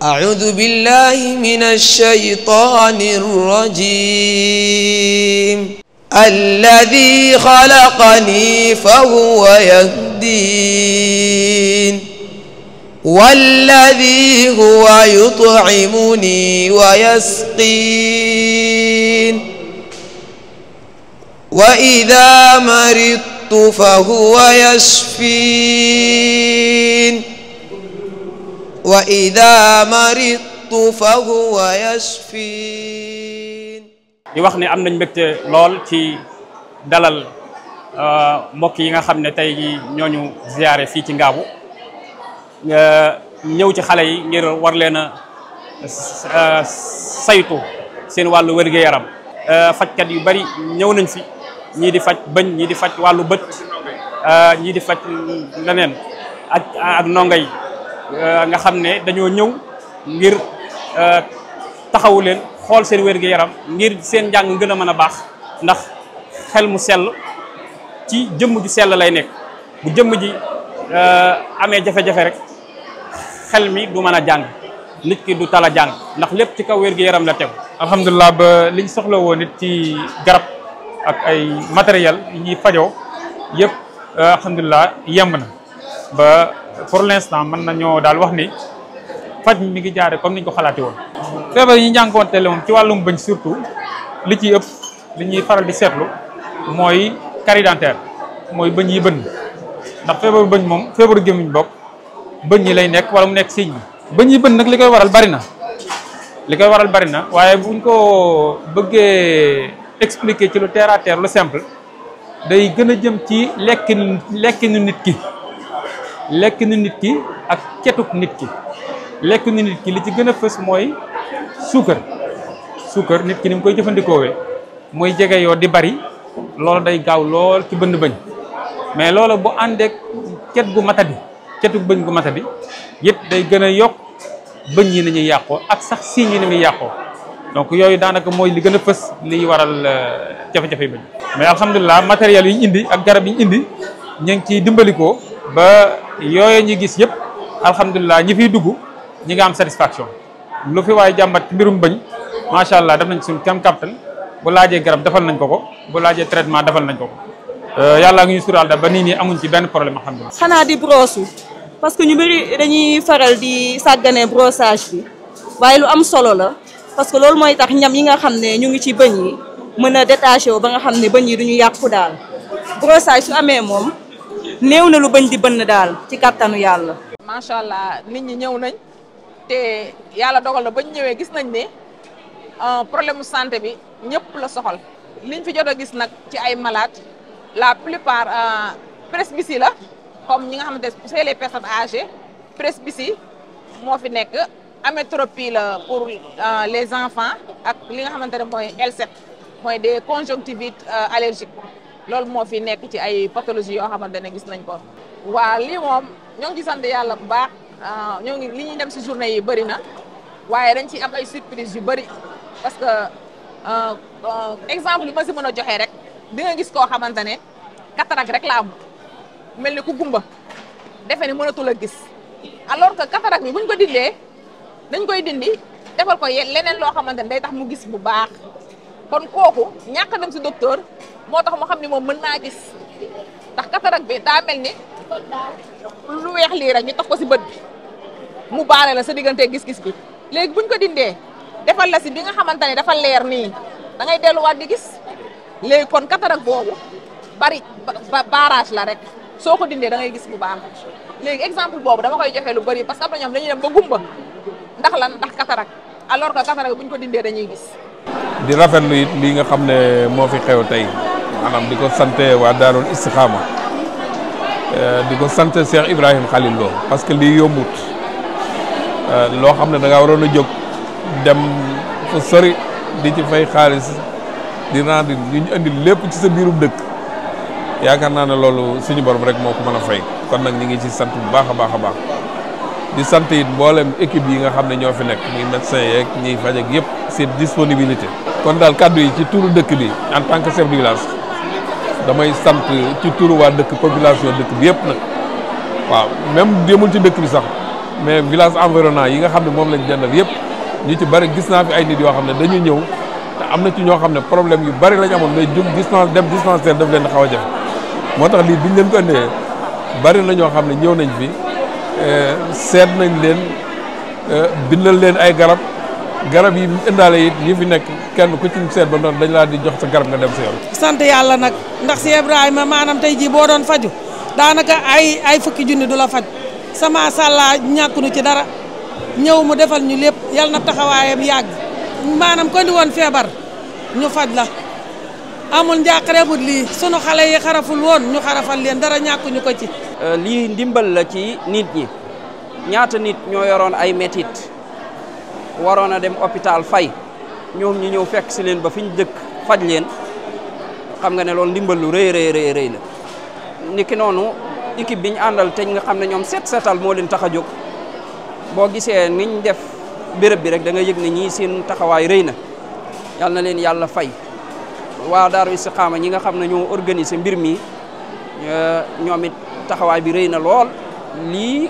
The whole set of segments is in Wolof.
أعوذ بالله من الشيطان الرجيم الذي خلقني فهو يهدين والذي هو يطعمني ويسقين وإذا مرضت فهو يشفين وإذا مرضت فهو يشفين di wax ne am nañ mbégte lool ci dalal mbokk yi nga xam ne tey jii ñooñu ziyaare fii ci Ngaabu ñëw ci xale yi ngir war leen a saytu seen wàllu wér-gu-yaram fajkat yu bari ñëw nañ fi ñii di faj bëñ ñii di faj wàllu bët ñii di faj leneen ak ndongo yi nga xam ne dañoo ñëw ngir taxawu leen xool seen wér-gu-yaram ngir seen njàng gën a mën a baax ndax xel mu sell ci jëmm ju sell lay nekk bu jëmm ji amee jafe-jafe rek xel mi du mën a jàng nit ki du tala jàng ndax lépp ci kaw wér-gu-yaram la tegu. alhamdulilah ba liñ soxla woon nit ci garab ak ay matériel yi ñuy fajoo yëpp alhamdulilah yemb na ba pour l'instant mën nañoo daal wax ni faj mi ngi jaare comme niñ ko xalaati woon. feebar yi ñu jànkuwanteel moom ci wàllum bëñ surtout li ciy ëpp li ñuy faral di seetlu mooy carie dentaire mooy bëñ yi bënn ndax feebaru bëñ moom feebaru gémmiñ bokk bëñ yi lay nekk wala mu nekk siiñ bi bëñ yi bënn nag li koy waral bari na waaye buñ ko bëggee expliquer ci lu terre à terre lu simple day gën a jëm ci lekkinu nit ki ak cetuk nit ki lekkinu nit ki li ci gën a fës mooy suukar nit ki ni mu koy jëfandikoowee muy jege yoo di bari loolu day gaaw lool ci bënn bëñ mais loolu bu àndeek cetuk bëñ gu matadi it day gën a yokk bëñ yi nañuy yàqoo ak sax siiñ yi ni muy yàqoo donc yooyu daanaka mooy li gën a fës liy waral jafe-jafe bëñ mais alhamdulilah matériel yi ñu indi ak garab yi ñu indi ñu ngi ciy dimbalikoo ba yooyu ñu gis yëpp alhamdulilah ñi fiy dugg ñi nga am satisfaction lu fi waaye jàmbat ci mbirum bëñ macha allah def nañ suñu kem kàttan bu laajee garab defal nañ ko bu laajee traitement defal nañ ko yàlla ngi ñu suraal da ba nii nii amuñ ci benn problème alhamdulilah. xanaa di brosse parce que ñu bëri dañuy faral di sàgganee brossage bi waaye lu am solo la parce que loolu mooy tax ñam yi nga xam ne ñu ngi ci bëñ yi mën a détaché wu ba nga xam ne bëñ yi duñu yàqu daal brossage su amee moom néew na lu bëñ di bënn daal ci kàttanu yàlla. macha allah nit ñi ñëw nañ te yàlla dogal na bañ ñëwee gis nañ ne problème mu santé bi ñëpp la soxal liñ fi jot a gis nag ci ay malades la plupart presbytie la comme ñi nga xamante ne c'est les personnes âgées presbytie moo fi nekk amétropie la pour les enfants ak li nga xamante ne mooy L7 mooy des conjonctivites allergiques loolu moo fi nekk ci ay pathologies yoo xamante ne gis nañ ko. waaw lii moom ñoo ngi ci sant yàlla bu baax ñoo ngi li ñuy dem si journée yi bëri na waaye dañ ci am ay surprise yu bëri parce que exemple yi ma si mën a joxe rek di nga gis koo xamante ne cataracte rek la am mel ni ku gumba defe ni mënatul a gis alors que cataracte bi buñ ko dindee dañ koy dindi defal ko leneen loo xamante ne day tax mu gis bu baax kon kooku ñàkk dem si docteur moo tax mu xam ni moom mën naa gis ndax cataracte bi daa mel ni lu weex lii rek ñu tax ko si bët bi mu baare la sa diggante gis-gis bi léegi buñ ko dindee defal la si bi nga xamante ne dafa leer nii da ngay delluwaat di gis léegi kon cataracte boobu bari barrage la rek soo ko dindee da ngay gis bu baax léegi exemple boobu dama koy joxe lu bari parce que am na ñoom dañuy dem ba gumba ndax lan ndax cataracte alors que cataracte buñ ko dindee dañuy gis. di rafetlu it lii nga xam ne moo fi xew tey maanaam di ko sant waa Daarul Istikhama di ko sant Cheikh Ibrahim Khalil Lo parce que lii yombut loo xam ne da ngaa waroon a jóg dem fu sori di ci fay xaalis di rendre li ñu indi lépp ci sa biirum dëkk yaakaar naa ne loolu suñu borom rek moo ko mën a fay kon nag ñu ngi ci sant bu baax a baax a baax di sant it mboolem équipe yi nga xam ne ñoo fi nekk muy médecin yeeg ñiy faj ak yëpp seen disponibilité. kon daal kaddu yi ci turu dëkk bi en tant que chef de village damay sant ci turu waa dëkk population dëkk bi yëpp nag waaw même demul ci dëkk bi sax mais village environnant yi nga xam ne moom lañ dendal yëpp ñu ci bari gis naa fi ay nit yoo xam ne dañu ñëw te am na ci ñoo xam ne problème yu bari lañ amoon mais jóg dem dispensaire daf leen xaw a jafe moo tax lii biñ leen ko indee bari na ñoo xam ne ñëw nañ fi seet nañ leen bindal leen ay garab yi indaale it yi fi nekk kenn ku ci seet ba noonu dañ laa di jox sa garab nga dem sa yoon. sant yàlla nag ndax si Ibrahima maanaam tey jii boo doon faju daanaka ay fukki junni du la faj sama sàllaa ñàkkunu ci dara ñëw mu defal ñu lépp yal na taxawaayam yàgg maanaam ko ndi woon feebar ñu faj la amul njàqare but lii sunu xale yi xaraful woon ñu xarafal leen dara ñàkkuñu ko ci. lii ndimbal la ci nit ñi ñaata nit ñoo yoroon ay métit waroon a dem hôpital fay ñoom ñu ñëw fekk si leen ba fi ñu dëkk faj leen xam nga ne loolu ndimbal lu rëy la niki noonu équipe bi ñu àndal te nga xam ne ñoom setal moo leen tax a jóg boo gisee niñ def béréb bi rek da nga yëg ne ñii seen taxawaay rëy na yal na leen yàlla fay waa Daaru Istikhama ñi nga xam ne ñoo organiser mbir mi ñoom it taxawaay bi rëy na lool lii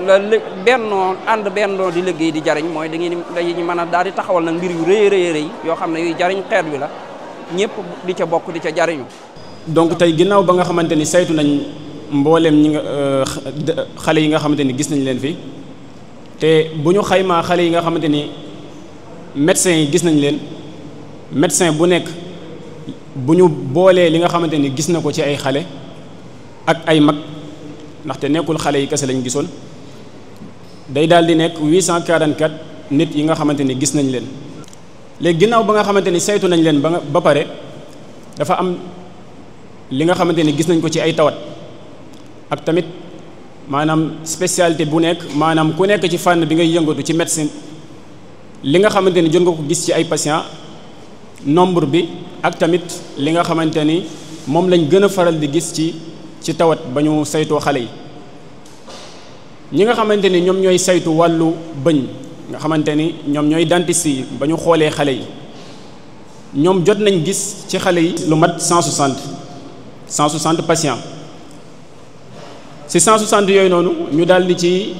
la bennoo di liggéey di jariñ mooy dañuy mën a daal di taxawal nag mbir yu rëy yoo xam ne yuy jariñ xeet wi la ñëpp di ca bokk di ca jariñu. donc tey ginnaaw ba nga xamante ni saytu nañ mbooleem ñi nga xale yi nga xamante ni gis nañ leen fi te bu ñu xaymaa xale yi nga xamante ni médecins yi gis nañ leen médecin bu nekk bu ñu boolee li nga xamante ni gis na ko ci ay xale ak ay mag ndaxte nekkul xale yi kese lañ gisoon day daal di nekk 844 nit yi nga xamante ni gis nañ leen. léegi ginnaaw ba nga xamante ni saytu nañ leen ba pare dafa am li nga xamante ni gis nañ ko ci ay tawat ak tamit maanaam spécialité bu nekk maanaam ku nekk ci fànn bi ngay yëngatu ci médecine li nga xamante ni jot nga ko gis ci ay patient nombre bi ak tamit li nga xamante ni moom lañ gën a faral di gis ci tawat ba ñu saytoo xale yi ñi nga xamante ni ñoom ñooy saytu wàllu bëñ nga xamante ni ñoom ñooy dentiste yi ba ñu xoolee xale yi ñoom jot nañ gis ci xale yi lu mat 160 patients ci 160 yooyu noonu ñu daal di ci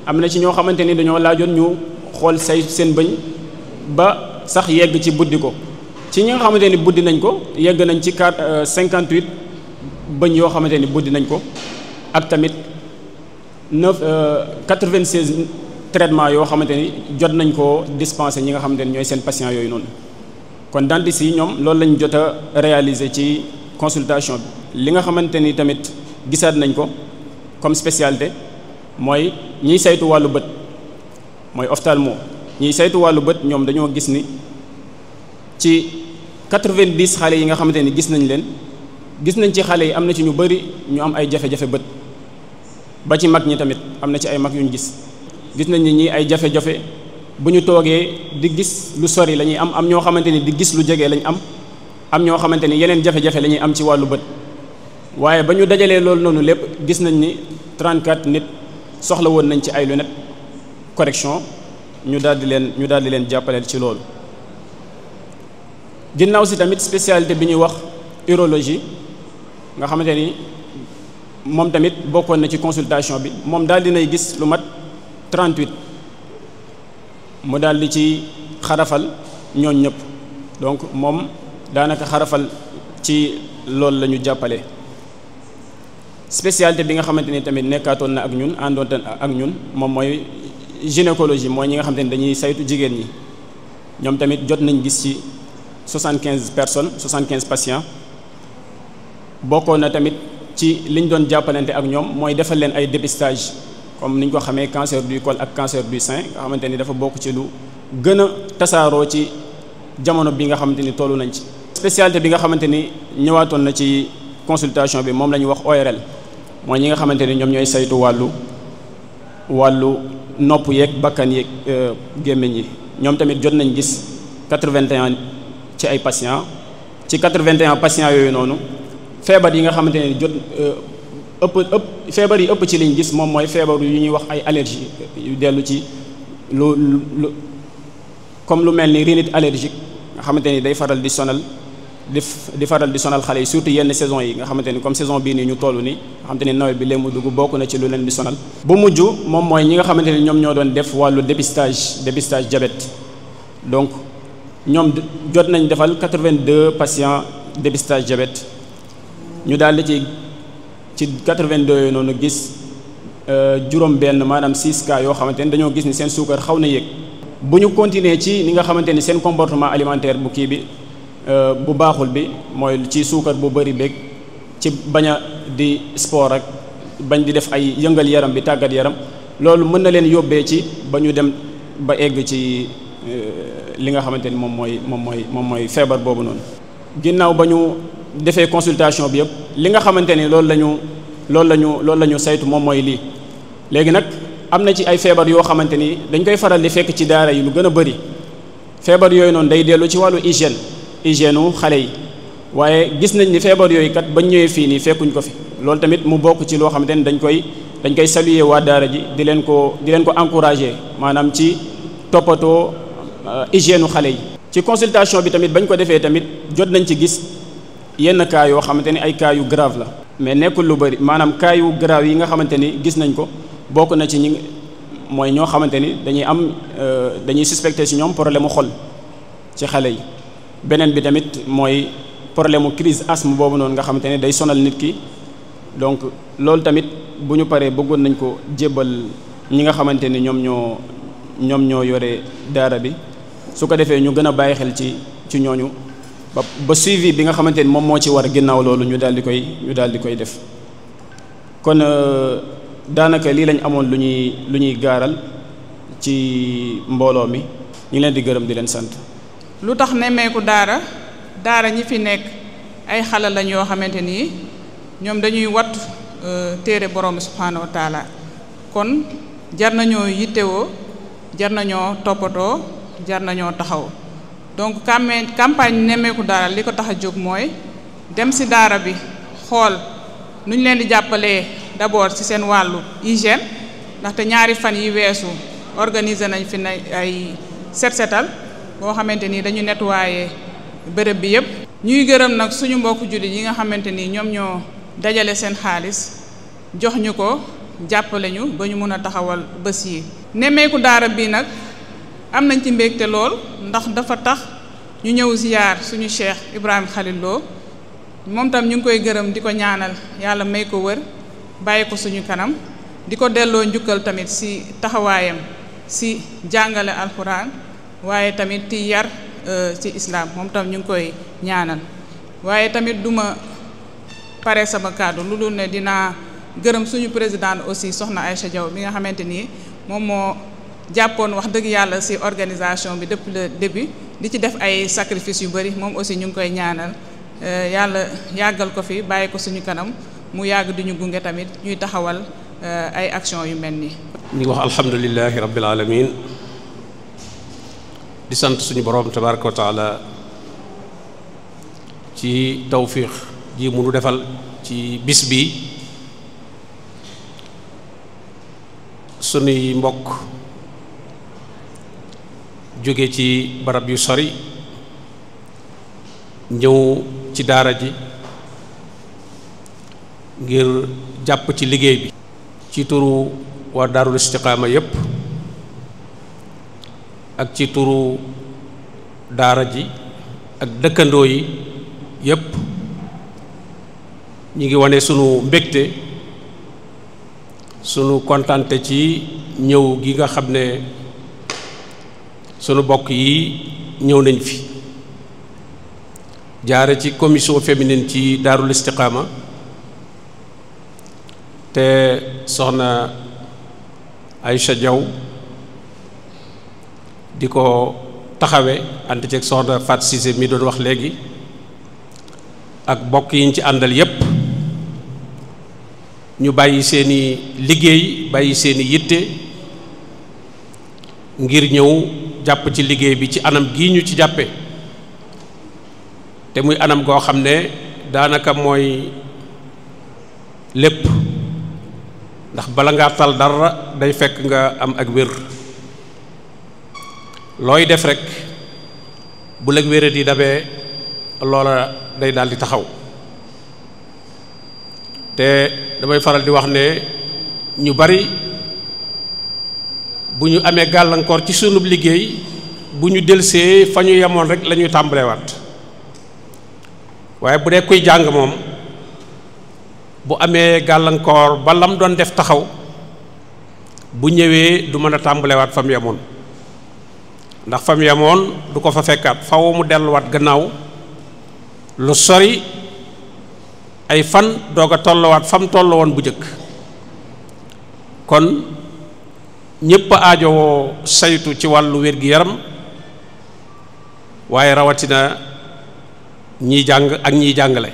am na ci ñoo xamante ni dañoo laajoon ñu xool seen bëñ ba sax yegg ci buddi ko ci ñi nga xamante ni buddi nañ ko yegg nañ ci 58 bëñ yoo xamante ni buddi nañ ko ak tamit 96 traitements yoo xamante ni jot nañ koo dispensé ñi nga xamante ni ñooy seen patients yooyu noonu kon dentiste yi ñoom loolu lañ jot a réaliser ci consultation bi li nga xamante ni tamit gisaat nañ ko comme spécialité mooy ñiy saytu wàllu bët mooy ophtalmo ñiy saytu wàllu bët ñoom dañoo gis ni ci 90 xale yi nga xamante ni gis nañ leen gis nañ ci xale yi am na ci ñu bari ñu am ay jafe-jafe bët ba ci mag ñi tamit am na ci ay mag yu ñu gis nañ ni ñii ay jafe-jafe bu ñu toogee di gis lu sori la ñuy am ñoo xamante ni di gis lu jege lañ am ñoo xamante ni yeneen jafe-jafe la ñuy am ci wàllu bët waaye ba ñu dajalee loolu noonu lépp gis nañ ni 34 nit soxla woon nañ ci ay lunettes correction ñu daal di leen jàppaleel ci loolu. ginnaaw si tamit spécialité bi ñuy wax urologie nga xamante ni moom tamit bokkoon na ci consultation bi moom daal dinay gis lu mat 38 mu daal di ci xarafal ñooñ ñëpp donc moom daanaka xarafal ci loolu la ñu jàppale. spécialité bi nga xamante ni tamit nekkaatoon na ak ñun àndoon ak ñun moom mooy gynécologie mooy ñi nga xamante ni dañuy saytu jigéen ñi ñoom tamit jot nañ gis ci 75 personnes 75 patients bokkoon na tamit ci liñ doon jàppalante ak ñoom mooy defal leen ay dépistage comme niñ ko xamee cancer du col ak cancer du sein nga xamante ni dafa bokk ci lu gën a tasaaroo ci jamono bi nga xamante ni tollu nañ ci. spécialité bi nga xamante ni ñëwaatoon na ci consultation bi moom la ñuy wax ORL mooy ñi nga xamante ni ñoom ñooy saytu wàllu nopp yeeg bakkan yeeg gémmiñ yi ñoom tamit jot nañ gis 81 ci ay patients ci 81 patients yooyu noonu feebar yi nga xamante ni feebar yi ëpp ci liñ gis moom mooy feebar yu ñuy wax ay allergie yu dellu ci lu comme lu mel ni rhinite allergique nga xamante ni day faral di sonal di faral di sonal xale yi surtout yenn saison yi nga xamante ni comme saison bii nii ñu toll nii nga xamante ni nawet bi léegi mu dugg bokk na ci lu leen di sonal. bu mujj moom mooy ñi nga xamante ni ñoom ñoo doon def wàllu dépistage diabète donc ñoom jot nañ defal 82 patients dépistage diabète ñu daal di ci 82 yooyu noonu gis juróom benn maanaam 6 cas yoo xamante ni dañoo gis ni seen suukar xaw na yéeg. bu ñu continuer ci ni nga xamante ni seen comportement alimentaire bu kii bi bu baaxul bi mooy ci suukar bu bëri beeg ci bañ a di sport ak bañ di def ay yëngal yaram bi tàggat yaram loolu mën na leen yóbbee ci ba ñu dem ba egg ci li nga xamante ni moom mooy feebar boobu noonu. ginnaaw ba ñu defee consultation bi yëpp li nga xamante ni loolu la ñu saytu moom mooy lii léegi nag am na ci ay feebar yoo xamante ni dañ koy faral di fekk ci daara yi lu gën a bëri feebar yooyu noonu day dellu ci wàllu hygiène u xale yi waaye gis nañ ni feebar yooyu kat bañ ñëwee fii nii fekkuñ ko fi loolu tamit mu bokk ci loo xamante ni dañ koy saluer waa daara ji di leen ko encourager maanaam ci toppatoo hygiène u xale yi. ci consultation bi tamit bañ ko defee tamit jot nañ ci gis yenn cas yoo xamante ni ay cas yu grave la mais nekkul lu bëri maanaam cas yu grave yi nga xamante ni gis nañ ko bokk na ci ñi mooy ñoo xamante ni dañuy suspecté ci ñoom problème mu xol ci xale yi. beneen bi tamit mooy problème mu crise asthme boobu noonu nga xamante ne day sonal nit ki donc loolu tamit bu ñu paree bëggoon nañ ko jébbal ñi nga xamante ni ñoom ñoo yore daara bi su ko defee ñu gën a bàyyi xel ci ñooñu ba suivi bi nga xamante ni moom moo ci war ginnaaw loolu ñu daal di koy def kon daanaka lii lañ amoon lu ñuy gaaral ci mbooloo mi ñu ngi leen di gërëm di leen sant. lu tax nemmeeku daara ñi fi nekk ay xale lañ yoo xamante ni ñoom dañuy wattu téere borom subhanahu wa taala kon jar nañoo yittewoo jar nañoo toppatoo jar nañoo taxaw donc campagne nemmeeku daara li ko tax a jóg mooy dem ci daara bi xool nu ñu leen di jàppalee d'abord ci seen wàllu hygiène ndaxte ñaari fan yi weesu organiser nañ fi ay setal boo xamante ni dañu nettoyer bërëb bi yëpp. ñuy gërëm nag suñu mbokku jullit yi nga xamante ni ñoom ñoo dajale seen xaalis jox ñu ko jàppale ñu ba ñu mun a taxawal bés yi. nemmeeku daara bi nag am nañ ci mbégte lool ndax dafa tax ñu ñëw ziyaar suñu Cheikh Ibrahim Khalil Lo moom tam ñu ngi koy gërëm di ko ñaanal yàlla may ko wër bàyyi ko suñu kanam di ko delloo njukkal tamit ci taxawaayam ci jàngale alxuraan. waaye tamit ci yar ci islam moom tam ñu ngi koy ñaanal waaye tamit duma pare sama kàddu lu dul ne dinaa gërëm suñu présidente aussi soxna Aïcha Diaw mi nga xamante ni moom moo jàppoon wax dëgg yàlla ci organisation bi depuis le début di ci def ay sacrifice yu bari moom aussi ñu ngi koy ñaanal yàlla yàggal ko fi bàyyi ko suñu kanam mu yàgg di ñu gunge tamit ñuy taxawal ay action yu mel nii. ñu ngi wax alhamdulillahi rabbil alamin di sant suñu borom tabaraka wa taala ci tawfiq ji mu nu defal ci bis bi sunuy mbokk jóge ci barab yu sori ñëw ci daara ji ngir jàpp ci liggéey bi ci turu waa daarul istiqaama yépp ak ci turu daara ji ak dëkkandoo yi yépp ñu ngi wane sunu mbégte sunu kontante ci ñëw gi nga xam ne sunu bokk yi ñëw nañ fi jaare ci commission féminine ci daarul istiqaama te soxna Aïcha Diaw di ko taxawe ànd ceeg soxna Fat Cissé mi doon wax léegi ak bokk yi ñu ci àndal yépp ñu bàyyi seeni liggéey bàyyi seeni yitte ngir ñëw jàpp ci liggéey bi ci anam gii ñu ci jàppe te muy anam goo xam ne daanaka mooy lépp ndax bala ngaa tal dara day fekk nga am ak wér looy def rek bu la wéra di dabee loola day daal di taxaw te damay faral di wax ne ñu bari bu ñu amee gàllankoor ci sunub liggéey bu ñu delsee fa ñu yemoon rek la ñuy tàmbalewaat waaye bu dee kuy jàng moom bu amee gàllankoor ba lam doon def taxaw bu ñëwee du mën a tàmbalewaat fa mu yemoon ndax fa mu yemoon du ko fa fekkaat faw mu delluwaat gannaaw lu sori ay fan doog a tolluwaat fa mu tollu woon bu jëkk kon ñépp a aajowoo saytu ci wàllu wér-gi-yaram waaye rawatina ñiy jàng ak ñiy jàngale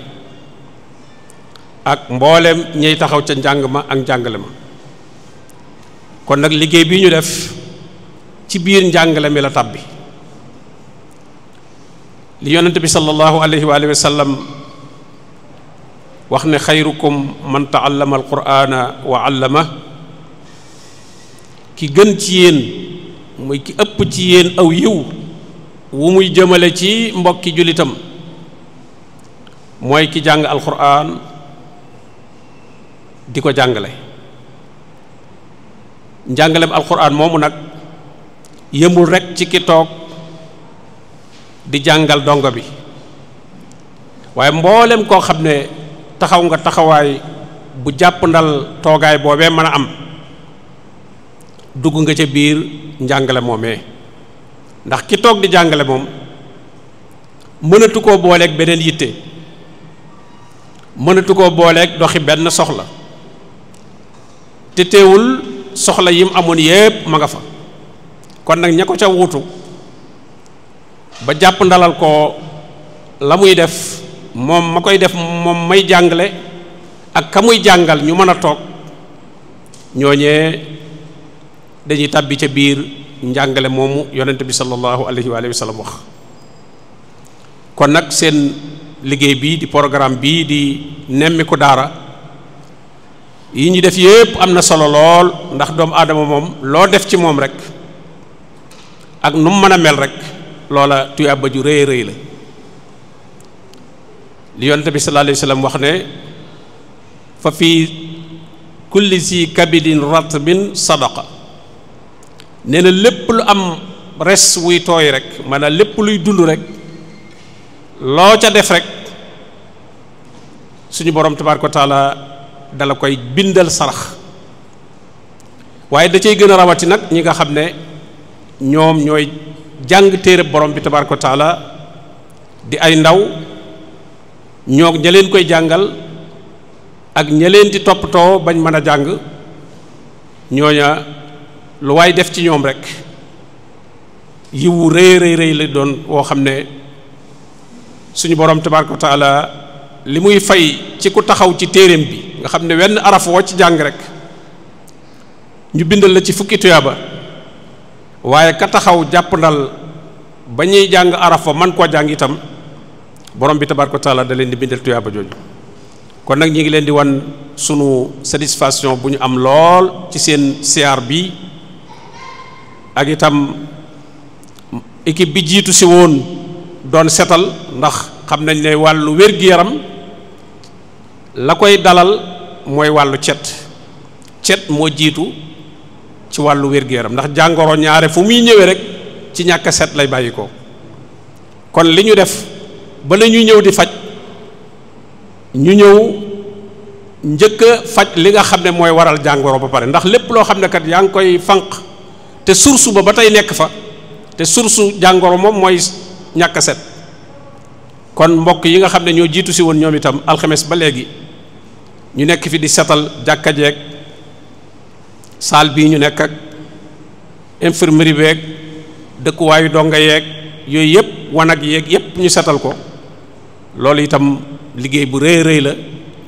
ak mboolem ñiy taxaw ca njàng ma ak njàngale ma kon nag liggéey bi ñu def ci biir njàngale mi la tàbbi li yonent bi sallallahu alayhi wa alihi wa sallam wax ne xayrukum man taallama alqur'ana wa allama ki gën ci yéen muy ki ëpp ci yéen aw yiw wu muy jëmale ci mbokki jullitam mooy ki jàng alqur'an di ko jàngale njàngalem alqur'an moomu nag yëmul rekk ci ki toog di jàngal dongo bi waaye mboolem koo xam ne taxaw nga taxawaay bu jàpp ndal toogaay boobee mën a am dugg nga ca biir njàngale moomee ndax ki toog di jàngale moom mënatu koo booleeg beneen yitte mënatu koo booleeg doxi benn soxla te teewul soxla yim amoon yépp ma nga fa kon nag ña ko ca wuutu ba jàpp ndalal ko la muy def moom ma koy def moom may jàngale ak ka muy jàngal ñu mën a toog ñooñee dañuy tàbbi ca biir njàngale moomu yonent bi sallallahu alayhi wa sallam wax kon nag seen liggéey bii di programme bii di nemmiku daara yi ñu def yépp am na solo lool ndax doomu aadama moom loo def ci moom rek ak nu mu mën a mel rek loola tuyaaba ju rëy rëy la li yonent bi sallallahu alayhi wa sallam wax ne fa fii kulli si kabidin ratbin sadaqa nee na lépp lu am res wuy tooy rek maanaam lépp luy dund rek loo ca def rek suñu borom tabaaraka wa taala dala koy bindal sarax waaye da cay gën a rawati nag ñi nga xam ne ñoom ñooy jàng téere borom bi tabaaraka wa taala di ay ndaw ñoo ña leen koy jàngal ak ña leen di toppatoo bañ mën a jàng ñooña lu waay def ci ñoom rek yiwu rëy rëy rëy la doon woo xam ne suñu borom tabaaraka wa taala li muy fay ci ku taxaw ci téereem bi nga xam ne wenn araf woo ci jàng rek ñu bindal la ci fukki tuyaaba waaye ka taxaw jàpp ndal ba ñuy jàng araf wa man koo jàng itam borom bi tabaaraka wa taala da leen di bindal tuyaaba jooju kon nag ñi ngi leen di wan sunu satisfaction bu ñu am lool ci seen siyaar bi ak itam équipe bi jiitu si woon doon setal ndax xam nañ ne wàllu wér-gi-yaram la koy dalal mooy wàllu cet moo jiitu ci wàllu wér-gi-yaram ndax jàngoro ñaare fu muy ñëwee rek ci ñàkk a set lay bàyyi ko kon li ñu def ba la ñuy ñëw di faj ñu ñëw njëkk a faj li nga xam ne mooy waral jàngoro ba pare ndax lépp loo xam ne kat yaa ngi koy fànq te source ba tey nekk fa te source jàngoro moom mooy ñàkk a set kon mbokk yi nga xam ne ñoo jiitu si woon ñoom itam alxames ba léegi ñu nekk fi di setal jàkka jeeg saal bii ñu nekk ak infirmerie beeg dëkkuwaayu donga yeeg yooyu yëpp wanag yeeg yëpp ñu setal ko loolu itam liggéey bu rëy rëy la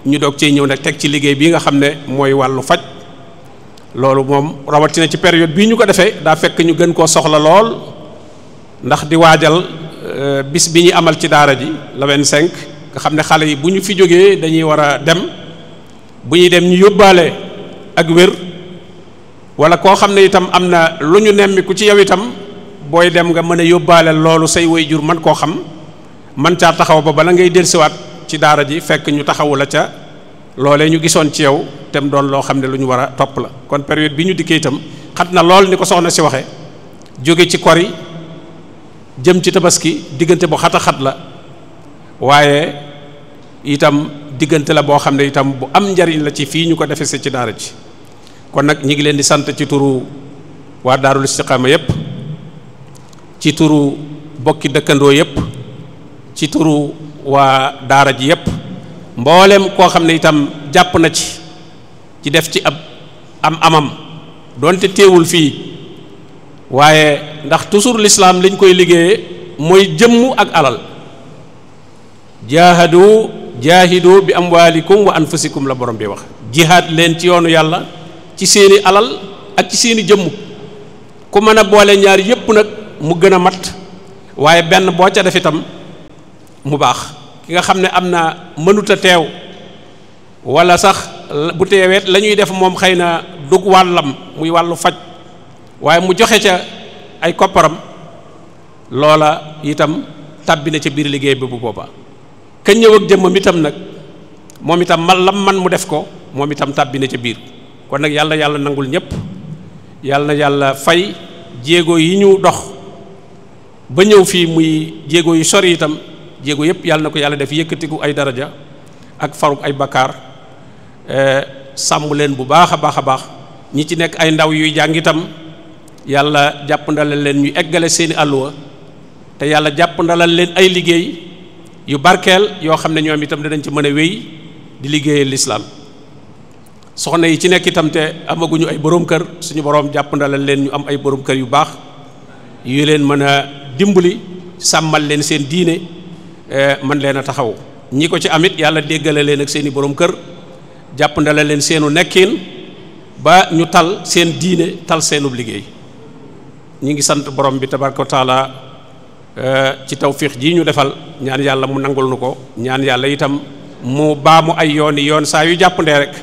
ñu doog cee ñëw nag teg ci liggéey bii nga xam ne mooy wàllu faj loolu moom rawatina ci période bii ñu ko defee daa fekk ñu gën koo soxla lool ndax di waajal bis bi ñu amal ci daara ji la 25 nga xam ne xale yi bu ñu fi jógee dañuy war a dem bu ñuy dem ñu yóbbaale ak wér wala koo xam ne itam am na lu ñu nemmiku ci yow itam booy dem nga mën a yóbbaale loolu say waajur man koo xam man caa taxaw ba bala ngay dellusiwaat ci daara ji fekk ñu taxawu la ca loolee ñu gisoon ci yow tem doon loo xam ne lu ñu war a topp la. kon période bi ñu dikkee itam xat na lool ni ko soxna si waxe jóge ci kori jëm ci tabaski diggante bu xat a xat la waaye itam diggante la boo xam ne itam bu am njariñ la ci fii ñu ko defe se ci daara ji. kon nag ñi ngi leen di sant ci turu waa Daarul Istiqaama yépp, ci turu bokki dëkkandoo yépp, ci turu waa daara ji yépp, mboolem koo xam ne itam jàpp na ci def ci ab amam doonte teewul fii waaye ndax toujours l'islam liñ koy liggéeyee mooy jëmm ak alal. jaahidu bi amwaalikum wa anfusikum la borom bi wax, jihaad leen ci yoonu yàlla ci seeni alal ak ci seeni jëmm. ku mën a boole ñaar yépp nag mu gën a mat, waaye benn boo ca def itam mu baax. ki nga xam ne am na mënuta teew wala sax bu teeweet la ñuy def moom xëy na dug wàllam muy wàllu faj, waaye mu joxe ca ay kopparam, loola itam tàbbi na ca biir liggéey bi bu boobaa. ka ñëw ak jëmmam itam nag moom itam man mu def ko, moom itam tàbbi na ca biir. kon nag yàlla nangul ñëpp, yàlla na yàlla fay jéego yi ñu dox ba ñëw fii muy jéego yu sori itam, jéego yëpp yàlla na ko yàlla def yëkkatiku ay daraja ak faruk ay bakkaar. Sàmm leen bu baax a baax a baax. ñi ci nekk ay ndaw yuy jàng itam yàlla jàppandalal leen ñu eggale seeni àlluwa, te yàlla jàppandalal leen ay liggéey yu barkeel yoo xam ne ñoom itam danañ ci mën a wéy di liggéeyal lislaam. soxna yi ci nekk itam te amaguñu ay borom kër, suñu borom jàppandalal leen ñu am ay borom kër yu baax yu leen mën a dimbali, sàmmal leen seen diine, mën leen a taxaw. ñi ko ci amit yàlla déggale leen ak seeni borom kër, jàppandalal leen seenu nekkin ba ñu tal seen diine, tal seenub liggéey. ñi ngi sant borom bi tabaraka wa taala ci tawfiix ji ñu defal, ñaan yàlla mu nangul nu ko, ñaan yàlla itam mu baamu ay yooni yoon saa yu jàppandee rek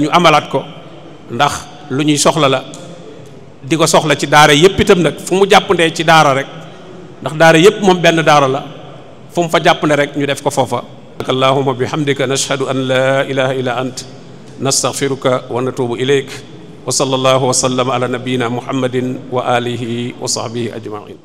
ñu amalaat ko, ndax lu ñuy soxla la, di ko soxla ci daara yépp itam nag fu mu jàppandee ci daara rek, ndax daara yépp moom benn daara la, fu mu fa jàppande rek ñu def ko foofa. allahumma bihamdika nashhadu an la ilaha illa ant nastaghfiruka wa natubu ilayk wa sallallahu wa sallama ala nabiyyina muhammadin wa alihi wa sahbihi ajma'in.